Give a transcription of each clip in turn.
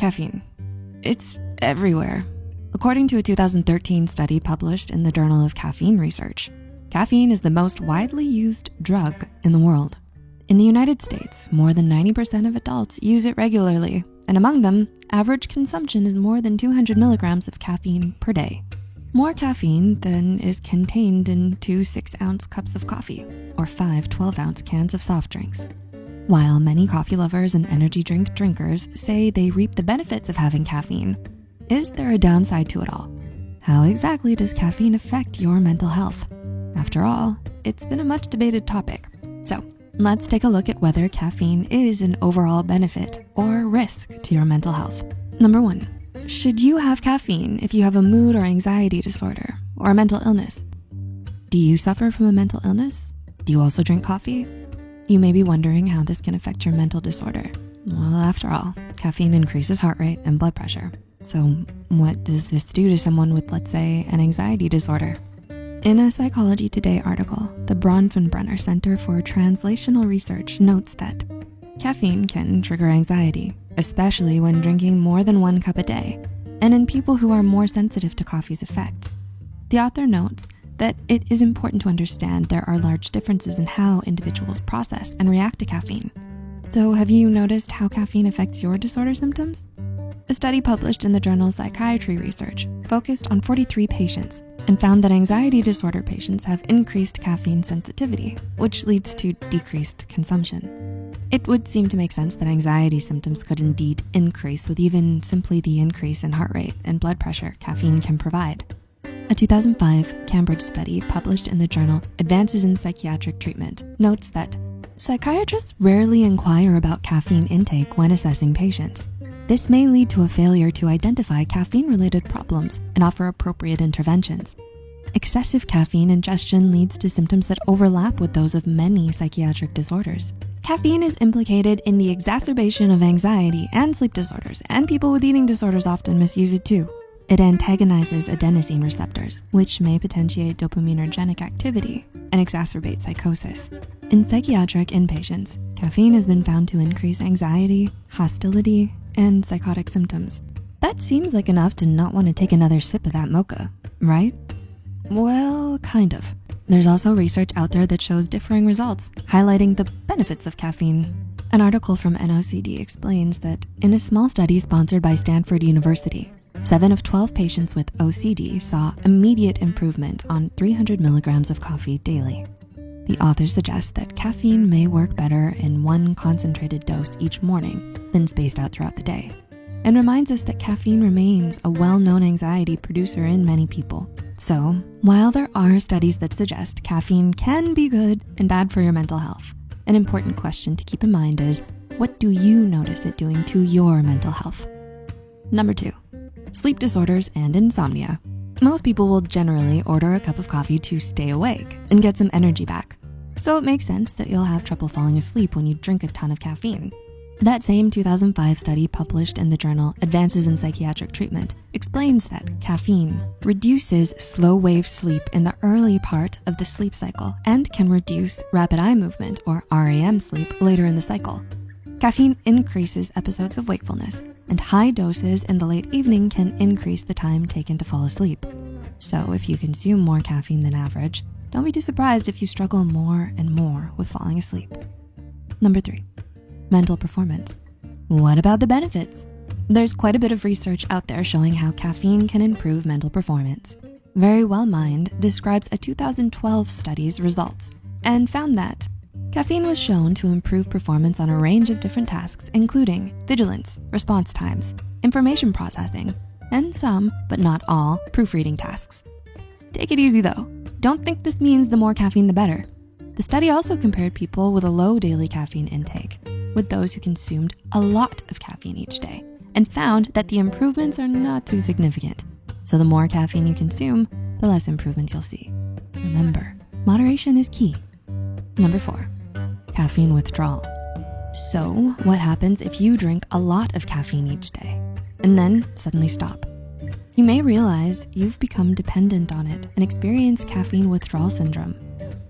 Caffeine. It's everywhere. According to a 2013 study published in the Journal of Caffeine Research, caffeine is the most widely used drug in the world. In the United States, more than 90% of adults use it regularly, and among them, average consumption is more than 200 milligrams of caffeine per day. More caffeine than is contained in 2 6-ounce cups of coffee or 5 12-ounce cans of soft drinks. While many coffee lovers and energy drink drinkers say they reap the benefits of having caffeine, is there a downside to it all? How exactly does caffeine affect your mental health? After all, it's been a much debated topic. So let's take a look at whether caffeine is an overall benefit or risk to your mental health. Number 1, should you have caffeine if you have a mood or anxiety disorder or a mental illness? Do you suffer from a mental illness? Do you also drink coffee? You may be wondering how this can affect your mental disorder. Well, after all, caffeine increases heart rate and blood pressure. So what does this do to someone with, let's say, an anxiety disorder? In a Psychology Today article, the Bronfenbrenner Center for Translational Research notes that caffeine can trigger anxiety, especially when drinking more than 1 cup a day, and in people who are more sensitive to coffee's effects. The author notes that it is important to understand there are large differences in how individuals process and react to caffeine. So have you noticed how caffeine affects your disorder symptoms? A study published in the journal Psychiatry Research focused on 43 patients and found that anxiety disorder patients have increased caffeine sensitivity, which leads to decreased consumption. It would seem to make sense that anxiety symptoms could indeed increase with even simply the increase in heart rate and blood pressure caffeine can provide. A 2005 Cambridge study published in the journal Advances in Psychiatric Treatment notes that psychiatrists rarely inquire about caffeine intake when assessing patients. This may lead to a failure to identify caffeine-related problems and offer appropriate interventions. Excessive caffeine ingestion leads to symptoms that overlap with those of many psychiatric disorders. Caffeine is implicated in the exacerbation of anxiety and sleep disorders, and people with eating disorders often misuse it too. It antagonizes adenosine receptors, which may potentiate dopaminergic activity and exacerbate psychosis. In psychiatric inpatients, caffeine has been found to increase anxiety, hostility, and psychotic symptoms. That seems like enough to not want to take another sip of that mocha, right? Well, kind of. There's also research out there that shows differing results, highlighting the benefits of caffeine. An article from NOCD explains that in a small study sponsored by Stanford University, 7 of 12 patients with OCD saw immediate improvement on 300 milligrams of coffee daily. The authors suggest that caffeine may work better in 1 concentrated dose each morning than spaced out throughout the day, and reminds us that caffeine remains a well-known anxiety producer in many people. So, while there are studies that suggest caffeine can be good and bad for your mental health, an important question to keep in mind is, what do you notice it doing to your mental health? Number 2. Sleep disorders and insomnia. Most people will generally order a cup of coffee to stay awake and get some energy back. So it makes sense that you'll have trouble falling asleep when you drink a ton of caffeine. That same 2005 study published in the journal Advances in Psychiatric Treatment explains that caffeine reduces slow wave sleep in the early part of the sleep cycle and can reduce rapid eye movement or REM sleep later in the cycle. Caffeine increases episodes of wakefulness, and high doses in the late evening can increase the time taken to fall asleep. So if you consume more caffeine than average, don't be too surprised if you struggle more and more with falling asleep. Number 3, mental performance. What about the benefits? There's quite a bit of research out there showing how caffeine can improve mental performance. Very Well Mind describes a 2012 study's results and found that caffeine was shown to improve performance on a range of different tasks, including vigilance, response times, information processing, and some, but not all, proofreading tasks. Take it easy though. Don't think this means the more caffeine, the better. The study also compared people with a low daily caffeine intake with those who consumed a lot of caffeine each day and found that the improvements are not too significant. So the more caffeine you consume, the less improvements you'll see. Remember, moderation is key. Number 4, caffeine withdrawal. So what happens if you drink a lot of caffeine each day and then suddenly stop? You may realize you've become dependent on it and experience caffeine withdrawal syndrome.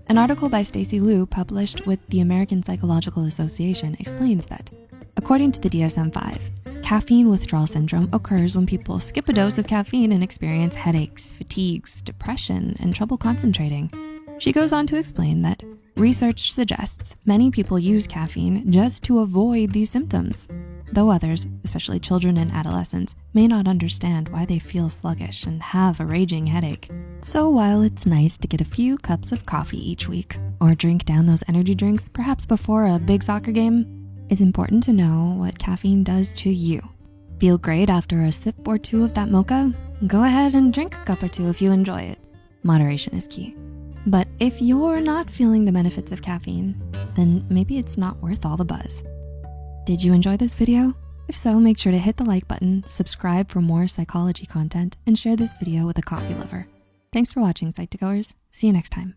An article by Stacy Liu published with the American Psychological Association explains that, according to the DSM-5, Caffeine withdrawal syndrome occurs when people skip a dose of caffeine and experience headaches, fatigues, depression, and trouble concentrating. She goes on to explain that research suggests many people use caffeine just to avoid these symptoms, though others, especially children and adolescents, may not understand why they feel sluggish and have a raging headache. So while it's nice to get a few cups of coffee each week or drink down those energy drinks, perhaps before a big soccer game, it's important to know what caffeine does to you. Feel great after a sip or two of that mocha? Go ahead and drink a cup or two if you enjoy it. Moderation is key. But if you're not feeling the benefits of caffeine, then maybe it's not worth all the buzz. Did you enjoy this video? If so, make sure to hit the like button, subscribe for more psychology content, and share this video with a coffee lover. Thanks for watching, Psych2Goers. See you next time.